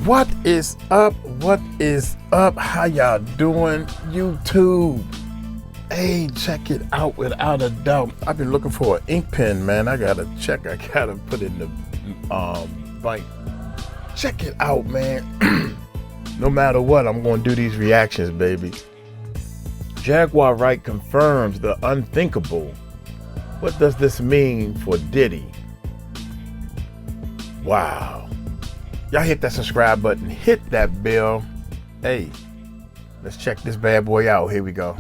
What is up? What is up? How y'all doing, YouTube? Hey, check it out without a doubt. I've been looking for an ink pen, man. I gotta put it in the bike. Check it out, man. No matter what, I'm gonna do these reactions, baby. Jaguar Wright confirms the unthinkable. What does this mean for Diddy? Wow. Y'all hit that subscribe button, hit that bell. Hey, let's check this bad boy out. Here we go.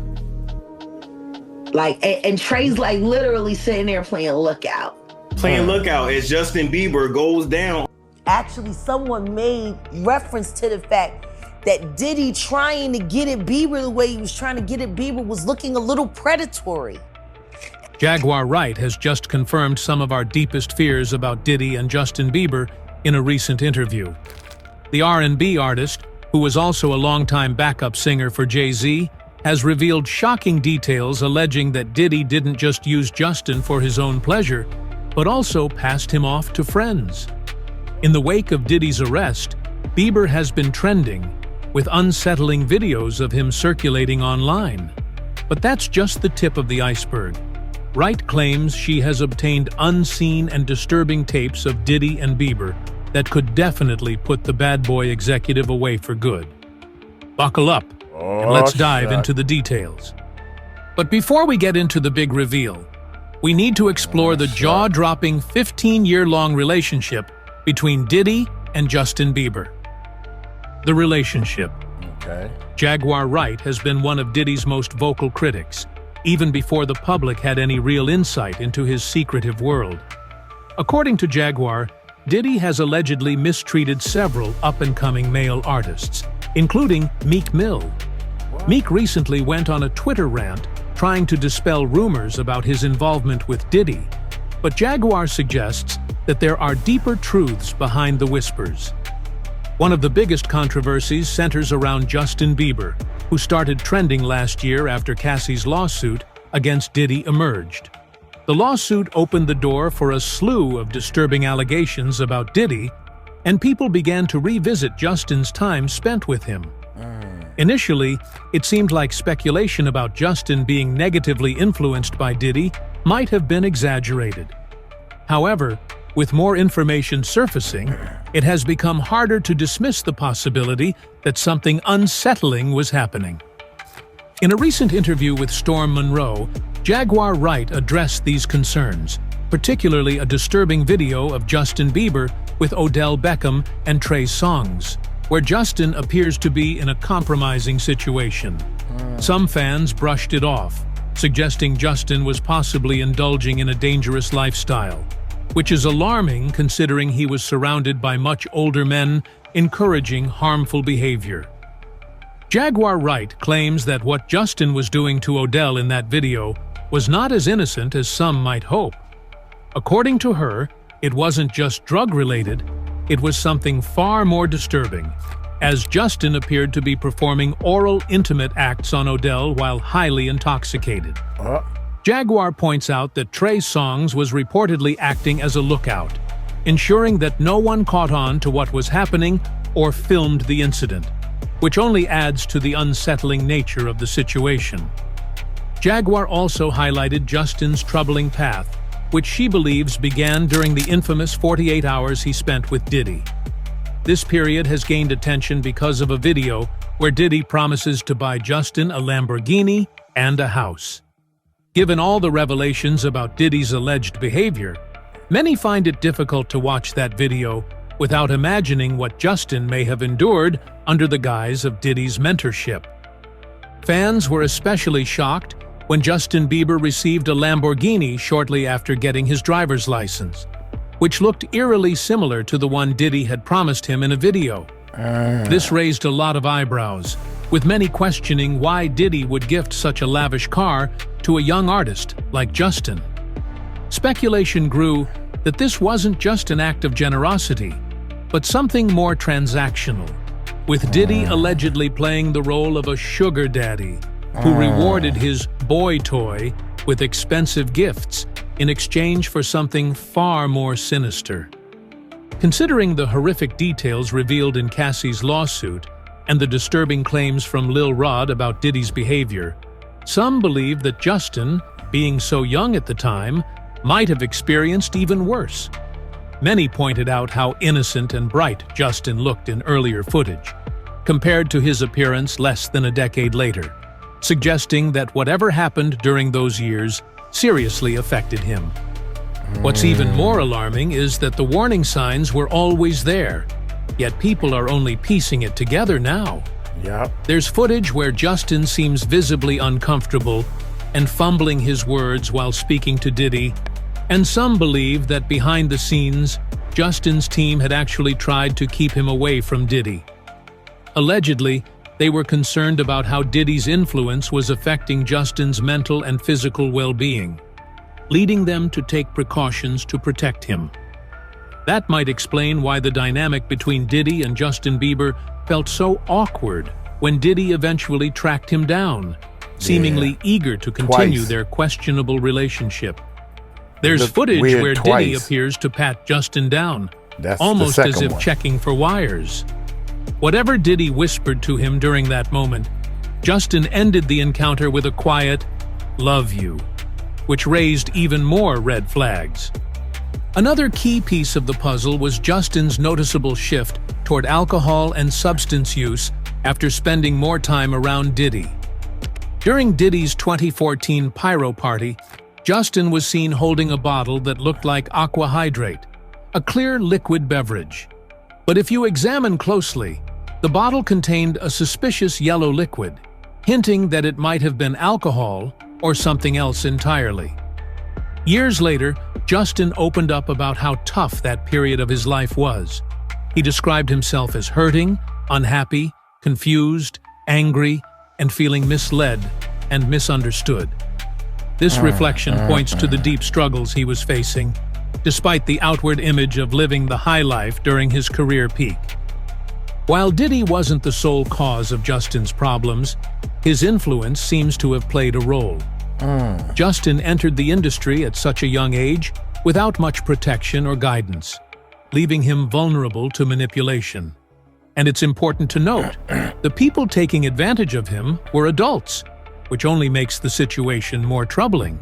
Like, and Trey's like literally sitting there playing Lookout. Playing Lookout as Justin Bieber goes down. Actually, someone made reference to the fact that Diddy trying to get at Bieber the way he was trying to get at Bieber was looking a little predatory. Jaguar Wright has just confirmed some of our deepest fears about Diddy and Justin Bieber in a recent interview. The R&B artist, who was also a longtime backup singer for Jay-Z, has revealed shocking details alleging that Diddy didn't just use Justin for his own pleasure, but also passed him off to friends. In the wake of Diddy's arrest, Bieber has been trending, with unsettling videos of him circulating online. But that's just the tip of the iceberg. Wright claims she has obtained unseen and disturbing tapes of Diddy and Bieber that could definitely put the bad boy executive away for good. Buckle up, and let's dive into the details. But before we get into the big reveal, we need to explore the jaw-dropping 15-year-long relationship between Diddy and Justin Bieber. The relationship. Okay. Jaguar Wright has been one of Diddy's most vocal critics, even before the public had any real insight into his secretive world. According to Jaguar, Diddy has allegedly mistreated several up-and-coming male artists, including Meek Mill. Meek recently went on a Twitter rant trying to dispel rumors about his involvement with Diddy, but Jaguar suggests that there are deeper truths behind the whispers. One of the biggest controversies centers around Justin Bieber, who started trending last year after Cassie's lawsuit against Diddy emerged. The lawsuit opened the door for a slew of disturbing allegations about Diddy, and people began to revisit Justin's time spent with him. Initially, it seemed like speculation about Justin being negatively influenced by Diddy might have been exaggerated. However, with more information surfacing, it has become harder to dismiss the possibility that something unsettling was happening. In a recent interview with Storm Monroe, Jaguar Wright addressed these concerns, particularly a disturbing video of Justin Bieber with Odell Beckham and Trey Songz, where Justin appears to be in a compromising situation. Some fans brushed it off, suggesting Justin was possibly indulging in a dangerous lifestyle, which is alarming considering he was surrounded by much older men encouraging harmful behavior. Jaguar Wright claims that what Justin was doing to Odell in that video was not as innocent as some might hope. According to her, it wasn't just drug-related, it was something far more disturbing, as Justin appeared to be performing oral intimate acts on Odell while highly intoxicated. Jaguar points out that Trey Songz was reportedly acting as a lookout, ensuring that no one caught on to what was happening or filmed the incident, which only adds to the unsettling nature of the situation. Jaguar also highlighted Justin's troubling path, which she believes began during the infamous 48 hours he spent with Diddy. This period has gained attention because of a video where Diddy promises to buy Justin a Lamborghini and a house. Given all the revelations about Diddy's alleged behavior, many find it difficult to watch that video without imagining what Justin may have endured under the guise of Diddy's mentorship. Fans were especially shocked when Justin Bieber received a Lamborghini shortly after getting his driver's license, which looked eerily similar to the one Diddy had promised him in a video. This raised a lot of eyebrows, with many questioning why Diddy would gift such a lavish car to a young artist like Justin. Speculation grew that this wasn't just an act of generosity, but something more transactional, with Diddy allegedly playing the role of a sugar daddy who rewarded his boy toy with expensive gifts in exchange for something far more sinister. Considering the horrific details revealed in Cassie's lawsuit and the disturbing claims from Lil Rod about Diddy's behavior, some believe that Justin, being so young at the time, might have experienced even worse. Many pointed out how innocent and bright Justin looked in earlier footage, compared to his appearance less than a decade later, suggesting that whatever happened during those years seriously affected him. What's even more alarming is that the warning signs were always there, yet people are only piecing it together now. Yep. There's footage where Justin seems visibly uncomfortable and fumbling his words while speaking to Diddy, and some believe that behind the scenes, Justin's team had actually tried to keep him away from Diddy. Allegedly, they were concerned about how Diddy's influence was affecting Justin's mental and physical well-being, leading them to take precautions to protect him. That might explain why the dynamic between Diddy and Justin Bieber felt so awkward when Diddy eventually tracked him down, seemingly eager to continue their questionable relationship. There's footage where Diddy appears to pat Justin down, almost as if checking for wires. Whatever Diddy whispered to him during that moment, Justin ended the encounter with a quiet, "Love you," which raised even more red flags. Another key piece of the puzzle was Justin's noticeable shift toward alcohol and substance use after spending more time around Diddy. During Diddy's 2014 pyro party, Justin was seen holding a bottle that looked like aqua hydrate, a clear liquid beverage. But if you examine closely, the bottle contained a suspicious yellow liquid, hinting that it might have been alcohol or something else entirely. Years later, Justin opened up about how tough that period of his life was. He described himself as hurting, unhappy, confused, angry, and feeling misled and misunderstood. This reflection points to the deep struggles he was facing, despite the outward image of living the high life during his career peak. While Diddy wasn't the sole cause of Justin's problems, his influence seems to have played a role. Justin entered the industry at such a young age without much protection or guidance, leaving him vulnerable to manipulation. And it's important to note, the people taking advantage of him were adults, which only makes the situation more troubling.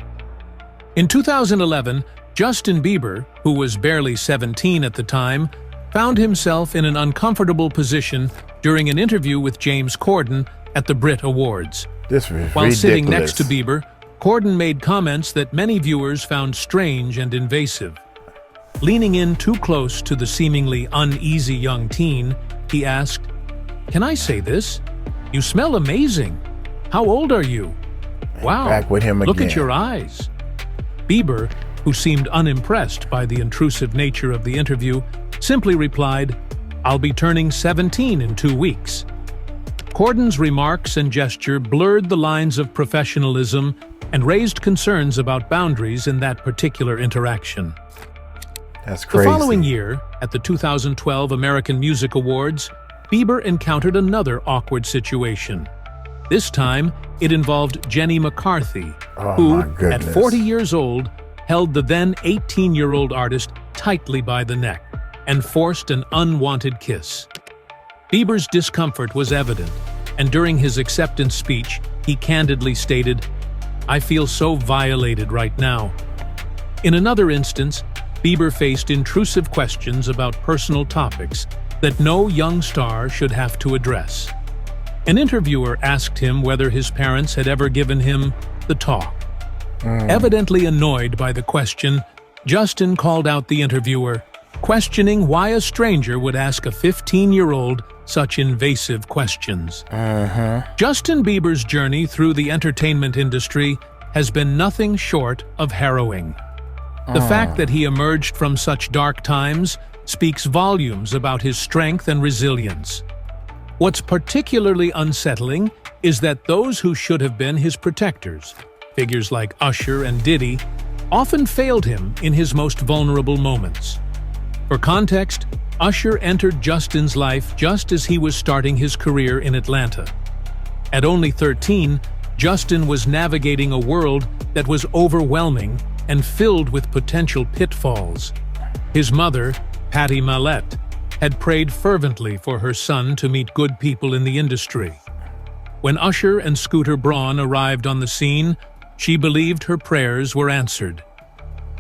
In 2011, Justin Bieber, who was barely 17 at the time, found himself in an uncomfortable position during an interview with James Corden at the Brit Awards. This was While ridiculous. sitting next to Bieber, Corden made comments that many viewers found strange and invasive. Leaning in too close to the seemingly uneasy young teen, he asked, "Can I say this? You smell amazing. How old are you? Wow, Back with him look again. at your eyes." Bieber, who seemed unimpressed by the intrusive nature of the interview, simply replied, "I'll be turning 17 in 2 weeks." Corden's remarks and gesture blurred the lines of professionalism and raised concerns about boundaries in that particular interaction. That's crazy. The following year, at the 2012 American Music Awards, Bieber encountered another awkward situation. This time, it involved Jenny McCarthy, who, my goodness. at 40 years old, held the then 18-year-old artist tightly by the neck and forced an unwanted kiss. Bieber's discomfort was evident, and during his acceptance speech, he candidly stated, "I feel so violated right now." In another instance, Bieber faced intrusive questions about personal topics that no young star should have to address. An interviewer asked him whether his parents had ever given him the talk. Evidently annoyed by the question, Justin called out the interviewer, questioning why a stranger would ask a 15-year-old such invasive questions. Justin Bieber's journey through the entertainment industry has been nothing short of harrowing. The fact that he emerged from such dark times speaks volumes about his strength and resilience. What's particularly unsettling is that those who should have been his protectors, figures like Usher and Diddy, often failed him in his most vulnerable moments. For context, Usher entered Justin's life just as he was starting his career in Atlanta. At only 13, Justin was navigating a world that was overwhelming and filled with potential pitfalls. His mother, 𝗗𝗡𝗡𝗞𝗦, had prayed fervently for her son to meet good people in the industry. When Usher and Scooter Braun arrived on the scene, she believed her prayers were answered.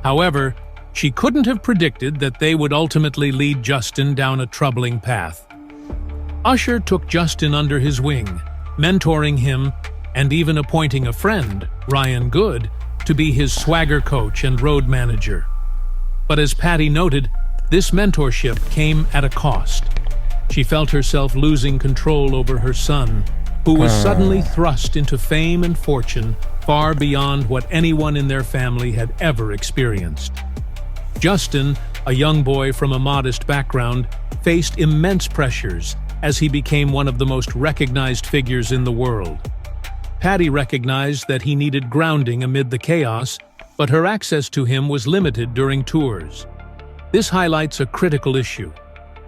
However, she couldn't have predicted that they would ultimately lead Justin down a troubling path. Usher took Justin under his wing, mentoring him and even appointing a friend, Ryan Good, to be his swagger coach and road manager. But as Patty noted, this mentorship came at a cost. She felt herself losing control over her son, who was suddenly thrust into fame and fortune far beyond what anyone in their family had ever experienced. Justin, a young boy from a modest background, faced immense pressures as he became one of the most recognized figures in the world. Patty recognized that he needed grounding amid the chaos, but her access to him was limited during tours. This highlights a critical issue.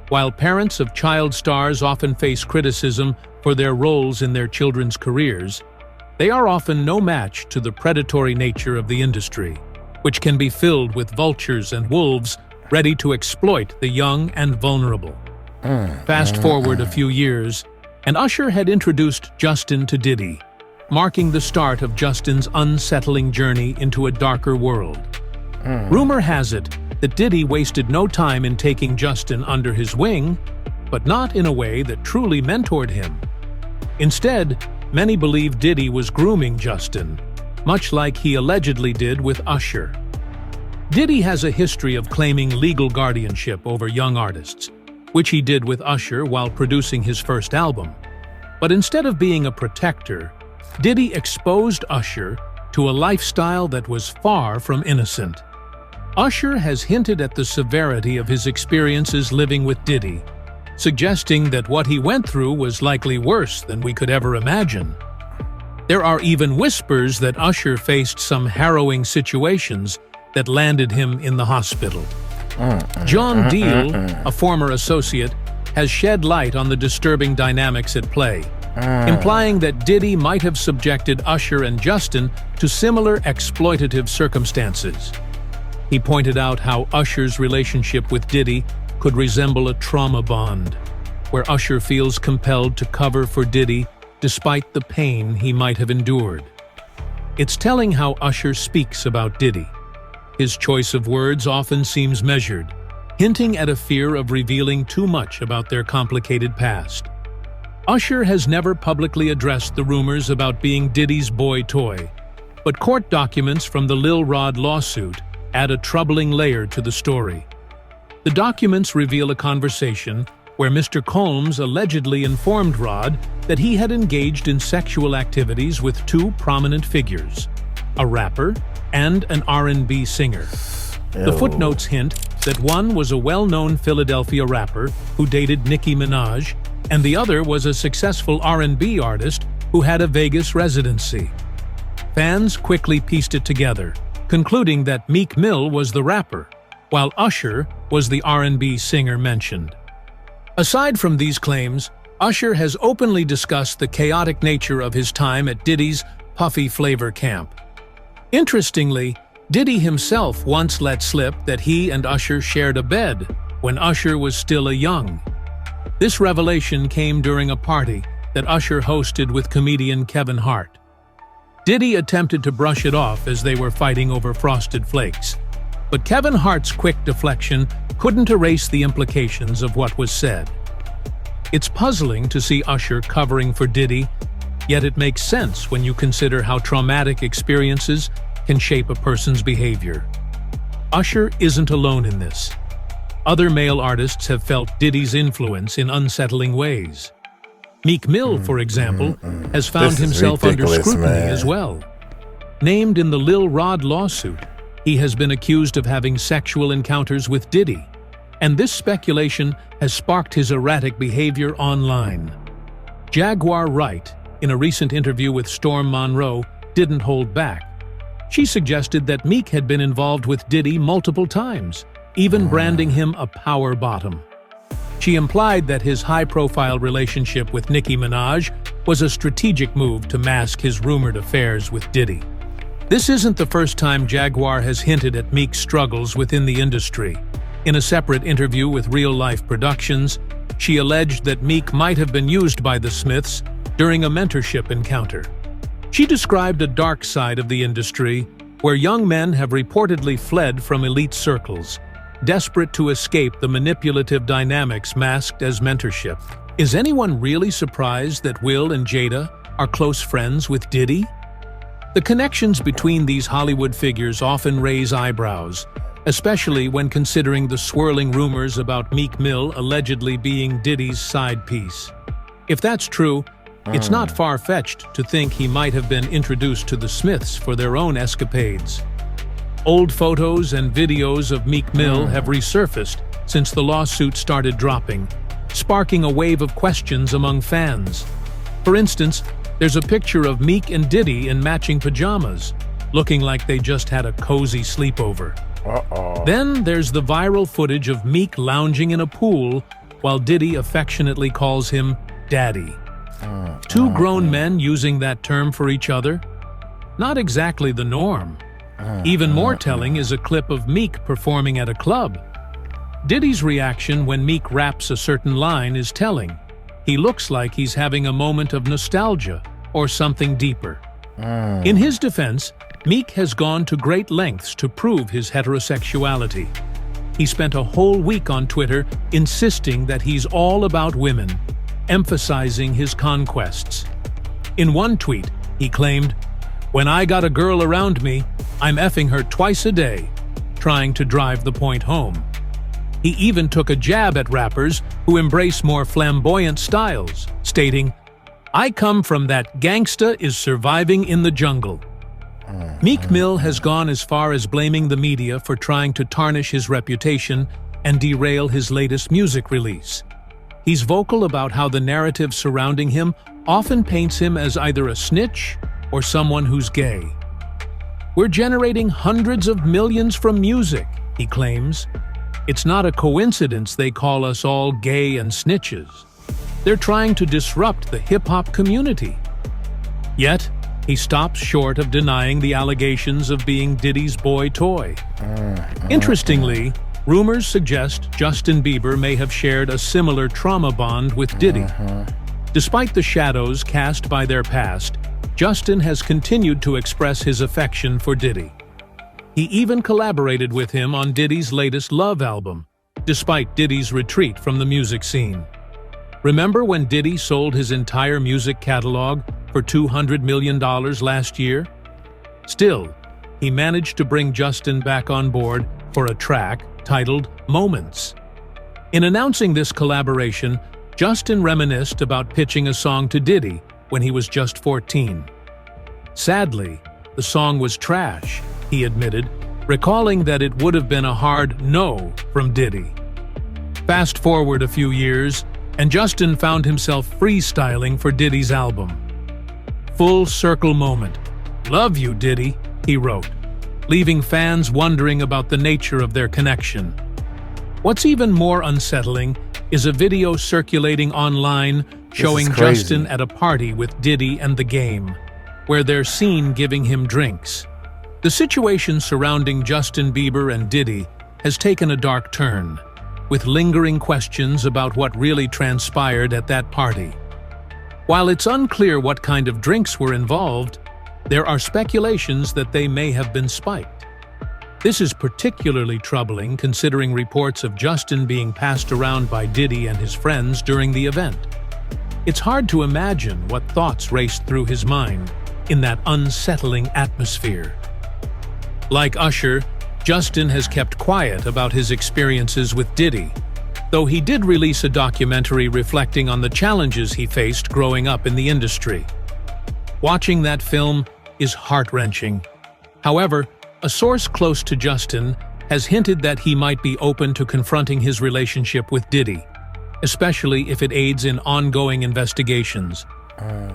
While parents of child stars often face criticism for their roles in their children's careers, they are often no match to the predatory nature of the industry, which can be filled with vultures and wolves ready to exploit the young and vulnerable. Fast forward a few years, and Usher had introduced Justin to Diddy, marking the start of Justin's unsettling journey into a darker world. Rumor has it that Diddy wasted no time in taking Justin under his wing, but not in a way that truly mentored him. Instead, many believe Diddy was grooming Justin, much like he allegedly did with Usher. Diddy has a history of claiming legal guardianship over young artists, which he did with Usher while producing his first album. But instead of being a protector, Diddy exposed Usher to a lifestyle that was far from innocent. Usher has hinted at the severity of his experiences living with Diddy, suggesting that what he went through was likely worse than we could ever imagine. There are even whispers that Usher faced some harrowing situations that landed him in the hospital. John Deal, a former associate, has shed light on the disturbing dynamics at play, implying that Diddy might have subjected Usher and Justin to similar exploitative circumstances. He pointed out how Usher's relationship with Diddy could resemble a trauma bond, where Usher feels compelled to cover for Diddy despite the pain he might have endured. It's telling how Usher speaks about Diddy. His choice of words often seems measured, hinting at a fear of revealing too much about their complicated past. Usher has never publicly addressed the rumors about being Diddy's boy toy, but court documents from the Lil Rod lawsuit add a troubling layer to the story. The documents reveal a conversation where Mr. Combs allegedly informed Rod that he had engaged in sexual activities with two prominent figures, a rapper and an R&B singer. The footnotes hint that one was a well-known Philadelphia rapper who dated Nicki Minaj, and the other was a successful R&B artist who had a Vegas residency. Fans quickly pieced it together, concluding that Meek Mill was the rapper, while Usher was the R&B singer mentioned. Aside from these claims, Usher has openly discussed the chaotic nature of his time at Diddy's Puffy Flavor camp. Interestingly, Diddy himself once let slip that he and Usher shared a bed when Usher was still a young. This revelation came during a party that Usher hosted with comedian Kevin Hart. Diddy attempted to brush it off as they were fighting over Frosted Flakes, but Kevin Hart's quick deflection couldn't erase the implications of what was said. It's puzzling to see Usher covering for Diddy, yet it makes sense when you consider how traumatic experiences can shape a person's behavior. Usher isn't alone in this. Other male artists have felt Diddy's influence in unsettling ways. Meek Mill, for example, has found himself under scrutiny as well. Named in the Lil Rod lawsuit, he has been accused of having sexual encounters with Diddy, and this speculation has sparked his erratic behavior online. Jaguar Wright, in a recent interview with Storm Monroe, didn't hold back. She suggested that Meek had been involved with Diddy multiple times, even branding him a power bottom. She implied that his high-profile relationship with Nicki Minaj was a strategic move to mask his rumored affairs with Diddy. This isn't the first time Jaguar has hinted at Meek's struggles within the industry. In a separate interview with Real Life Productions, she alleged that Meek might have been used by the Smiths during a mentorship encounter. She described a dark side of the industry where young men have reportedly fled from elite circles, desperate to escape the manipulative dynamics masked as mentorship. Is anyone really surprised that Will and Jada are close friends with Diddy? The connections between these Hollywood figures often raise eyebrows, especially when considering the swirling rumors about Meek Mill allegedly being Diddy's side piece. If that's true, it's not far-fetched to think he might have been introduced to the Smiths for their own escapades. Old photos and videos of Meek Mill have resurfaced since the lawsuit started dropping, sparking a wave of questions among fans. For instance, there's a picture of Meek and Diddy in matching pajamas, looking like they just had a cozy sleepover. Then there's the viral footage of Meek lounging in a pool while Diddy affectionately calls him Daddy. Two grown men using that term for each other? Not exactly the norm. Even more telling is a clip of Meek performing at a club. Diddy's reaction when Meek raps a certain line is telling. He looks like he's having a moment of nostalgia or something deeper. In his defense, Meek has gone to great lengths to prove his heterosexuality. He spent a whole week on Twitter insisting that he's all about women, emphasizing his conquests. In one tweet, he claimed, "When I got a girl around me, I'm effing her twice a day," trying to drive the point home. He even took a jab at rappers who embrace more flamboyant styles, stating, "I come from that gangsta is surviving in the jungle." Meek Mill has gone as far as blaming the media for trying to tarnish his reputation and derail his latest music release. He's vocal about how the narrative surrounding him often paints him as either a snitch or someone who's gay. "We're generating hundreds of millions from music," he claims. "It's not a coincidence they call us all gay and snitches. They're trying to disrupt the hip-hop community." Yet, he stops short of denying the allegations of being Diddy's boy toy. Interestingly, rumors suggest Justin Bieber may have shared a similar trauma bond with Diddy. Despite the shadows cast by their past, Justin has continued to express his affection for Diddy. He even collaborated with him on Diddy's latest Love album, despite Diddy's retreat from the music scene. Remember when Diddy sold his entire music catalog for $200 million last year? Still, he managed to bring Justin back on board for a track titled Moments. In announcing this collaboration, Justin reminisced about pitching a song to Diddy when he was just 14. Sadly, the song was trash, he admitted, recalling that it would have been a hard no from Diddy. Fast forward a few years, and Justin found himself freestyling for Diddy's album. "Full circle moment. Love you, Diddy," he wrote, leaving fans wondering about the nature of their connection. What's even more unsettling is a video circulating online showing Justin at a party with Diddy and The Game, where they're seen giving him drinks. The situation surrounding Justin Bieber and Diddy has taken a dark turn, with lingering questions about what really transpired at that party. While it's unclear what kind of drinks were involved, there are speculations that they may have been spiked. This is particularly troubling considering reports of Justin being passed around by Diddy and his friends during the event. It's hard to imagine what thoughts raced through his mind in that unsettling atmosphere. Like Usher, Justin has kept quiet about his experiences with Diddy, though he did release a documentary reflecting on the challenges he faced growing up in the industry. Watching that film is heart-wrenching. However, a source close to Justin has hinted that he might be open to confronting his relationship with Diddy, especially if it aids in ongoing investigations.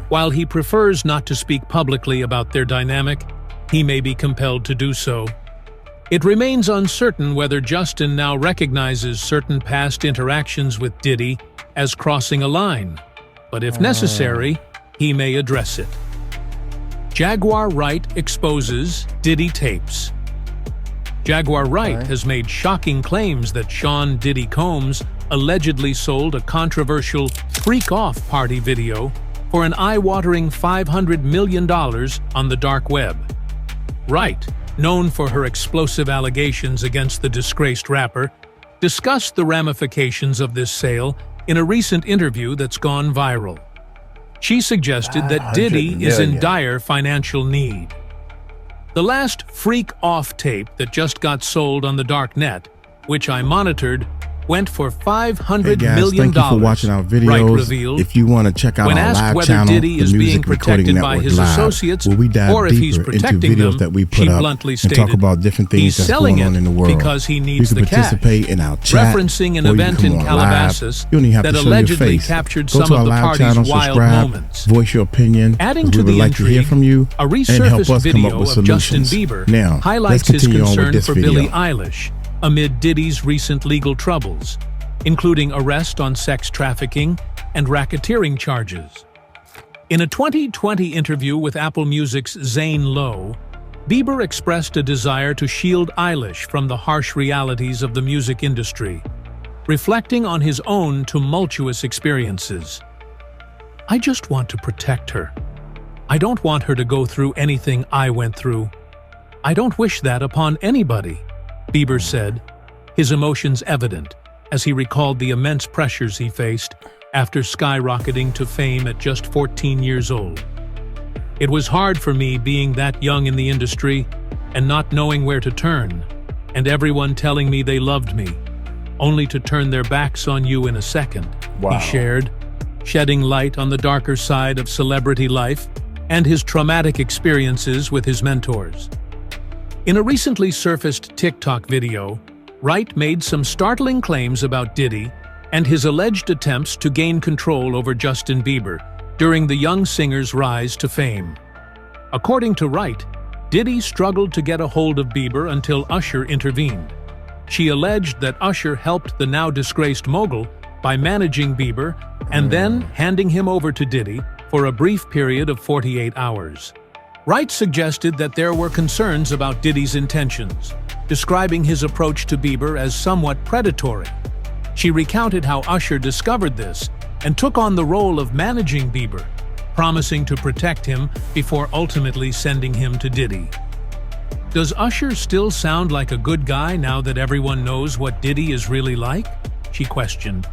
While he prefers not to speak publicly about their dynamic, he may be compelled to do so. It remains uncertain whether Justin now recognizes certain past interactions with Diddy as crossing a line, but if necessary, he may address it. Jaguar Wright exposes Diddy tapes. Jaguar Wright has made shocking claims that Sean Diddy Combs allegedly sold a controversial freak-off party video for an eye-watering $500 million on the dark web. Wright, known for her explosive allegations against the disgraced rapper, discussed the ramifications of this sale in a recent interview that's gone viral. She suggested that Diddy is in dire financial need. The last freak-off tape that just got sold on the dark net, which I monitored, went for $500 million. Thank you for watching our videos. Wright revealed, if you want to check out when our asked live whether channel, Diddy is being protected by his associates where we dive or if he's deeper into protecting videos them, that we she put up bluntly and stated, talk about different things he's that's selling going on it in the world. because he needs you can the cash. participate in our chat, Referencing an or you can event come in on Calabasas live. You don't even have that to show your allegedly face. captured Go some to of our the live party's channel, wild subscribe, moments. voice your opinion. Adding we to would the like to hear intrigue, from you a and help resurfaced us come video up with of Justin solutions. Bieber Now, highlights let's his continue on with concern this for video. Billie Eilish amid Diddy's recent legal troubles, including arrest on sex trafficking and racketeering charges. In a 2020 interview with Apple Music's Zane Lowe, Bieber expressed a desire to shield Eilish from the harsh realities of the music industry, reflecting on his own tumultuous experiences. "I just want to protect her. I don't want her to go through anything I went through. I don't wish that upon anybody," Bieber said, his emotions evident as he recalled the immense pressures he faced after skyrocketing to fame at just 14 years old. "It was hard for me being that young in the industry and not knowing where to turn, and everyone telling me they loved me, only to turn their backs on you in a second," he shared, shedding light on the darker side of celebrity life and his traumatic experiences with his mentors. In a recently surfaced TikTok video, Wright made some startling claims about Diddy and his alleged attempts to gain control over Justin Bieber during the young singer's rise to fame. According to Wright, Diddy struggled to get a hold of Bieber until Usher intervened. She alleged that Usher helped the now-disgraced mogul by managing Bieber and then handing him over to Diddy for a brief period of 48 hours. Wright suggested that there were concerns about Diddy's intentions, describing his approach to Bieber as somewhat predatory. She recounted how Usher discovered this and took on the role of managing Bieber, promising to protect him before ultimately sending him to Diddy. "Does Usher still sound like a good guy now that everyone knows what Diddy is really like?" she questioned.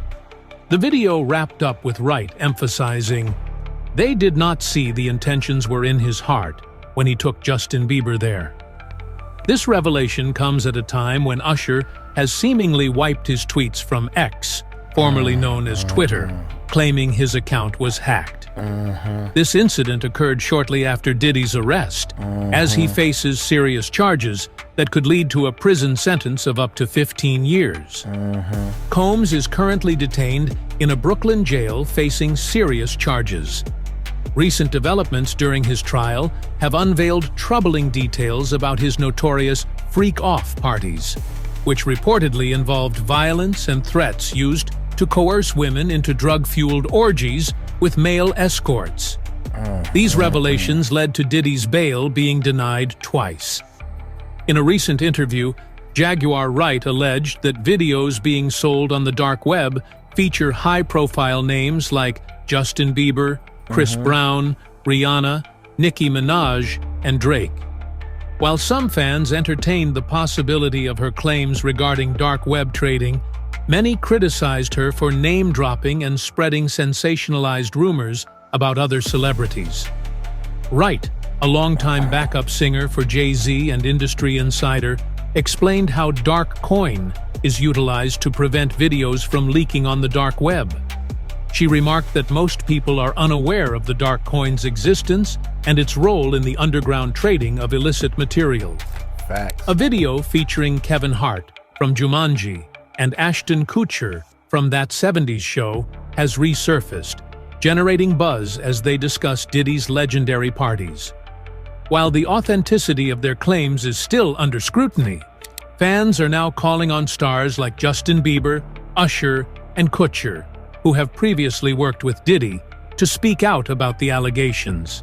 The video wrapped up with Wright emphasizing, "They did not see the intentions were in his heart when he took Justin Bieber there." This revelation comes at a time when Usher has seemingly wiped his tweets from X, formerly known as Twitter, claiming his account was hacked. This incident occurred shortly after Diddy's arrest, as he faces serious charges that could lead to a prison sentence of up to 15 years. Combs is currently detained in a Brooklyn jail facing serious charges. Recent developments during his trial have unveiled troubling details about his notorious freak-off parties, which reportedly involved violence and threats used to coerce women into drug-fueled orgies with male escorts. These revelations led to Diddy's bail being denied twice. In a recent interview, Jaguar Wright alleged that videos being sold on the dark web feature high-profile names like Justin Bieber, Chris Brown, Rihanna, Nicki Minaj, and Drake. While some fans entertained the possibility of her claims regarding dark web trading, many criticized her for name-dropping and spreading sensationalized rumors about other celebrities. Wright, a longtime backup singer for Jay-Z and industry insider, explained how dark coin is utilized to prevent videos from leaking on the dark web. She remarked that most people are unaware of the dark coin's existence and its role in the underground trading of illicit material. Facts. A video featuring Kevin Hart from Jumanji and Ashton Kutcher from That 70s Show has resurfaced, generating buzz as they discuss Diddy's legendary parties. While the authenticity of their claims is still under scrutiny, fans are now calling on stars like Justin Bieber, Usher, and Kutcher, who have previously worked with Diddy, to speak out about the allegations.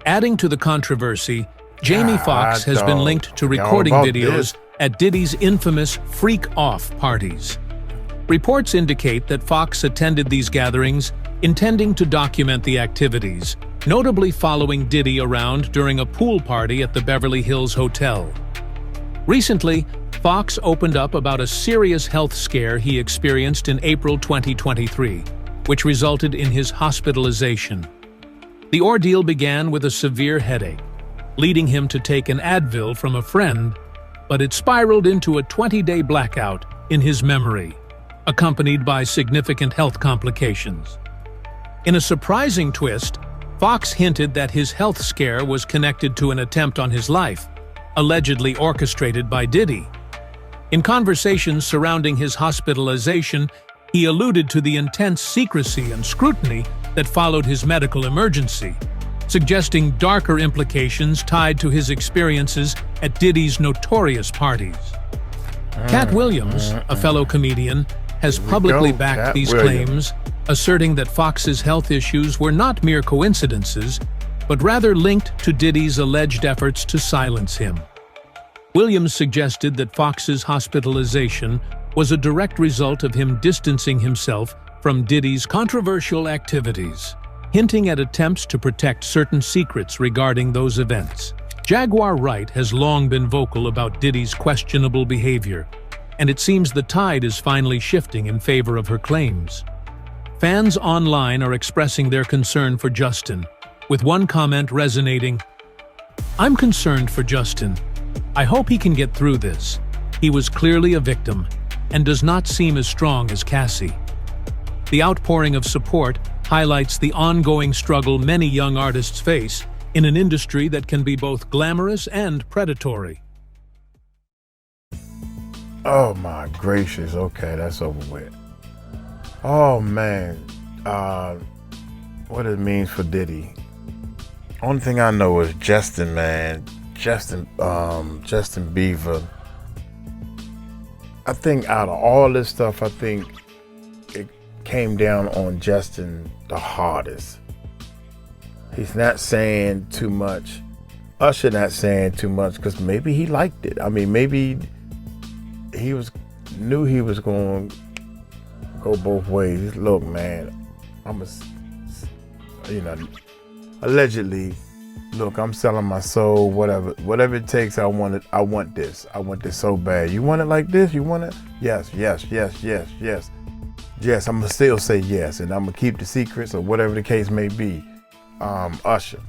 Adding to the controversy, Jamie Foxx has been linked to recording videos at Diddy's infamous freak-off parties. Reports indicate that Foxx attended these gatherings intending to document the activities, notably following Diddy around during a pool party at the Beverly Hills Hotel. Recently, Foxx opened up about a serious health scare he experienced in April 2023, which resulted in his hospitalization. The ordeal began with a severe headache, leading him to take an Advil from a friend, but it spiraled into a 20-day blackout in his memory, accompanied by significant health complications. In a surprising twist, Foxx hinted that his health scare was connected to an attempt on his life, allegedly orchestrated by Diddy. In conversations surrounding his hospitalization, he alluded to the intense secrecy and scrutiny that followed his medical emergency, suggesting darker implications tied to his experiences at Diddy's notorious parties. Cat Williams, a fellow comedian, has publicly backed these claims, asserting that Foxx's health issues were not mere coincidences, but rather linked to Diddy's alleged efforts to silence him. Williams suggested that Foxx's hospitalization was a direct result of him distancing himself from Diddy's controversial activities, hinting at attempts to protect certain secrets regarding those events. Jaguar Wright has long been vocal about Diddy's questionable behavior, and it seems the tide is finally shifting in favor of her claims. Fans online are expressing their concern for Justin, with one comment resonating, "I'm concerned for Justin. I hope he can get through this. He was clearly a victim, and does not seem as strong as Cassie." The outpouring of support highlights the ongoing struggle many young artists face in an industry that can be both glamorous and predatory. Oh my gracious, okay, that's over with. Oh man, what it means for Diddy. Only thing I know is Justin, man. Justin Bieber. I think out of all this stuff, I think it came down on Justin the hardest. He's not saying too much. Usher not saying too much because maybe he liked it. I mean, maybe he knew he was going to go both ways. Look, man, allegedly, look, I'm selling my soul, whatever it takes. I want it. I want this so bad. You want it like this? You want it? Yes. I'm gonna still say yes, and I'm gonna keep the secrets or whatever the case may be. Usher.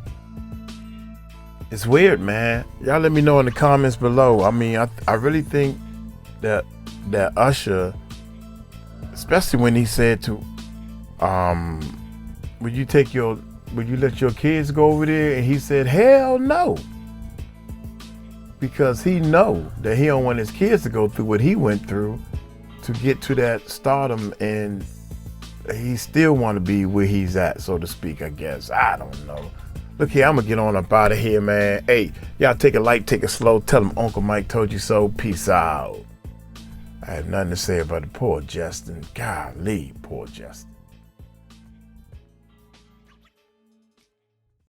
It's weird, man. Y'all let me know in the comments below. I mean, I really think that Usher, especially when he said to, would you let your kids go over there? And he said, hell no. Because he know that he don't want his kids to go through what he went through to get to that stardom, and he still want to be where he's at, so to speak, I guess. I don't know. Look here, I'm gonna get on up out of here, man. Hey, y'all take it light, take it slow. Tell them Uncle Mike told you so. Peace out. I have nothing to say about the poor Justin. Golly, poor Justin.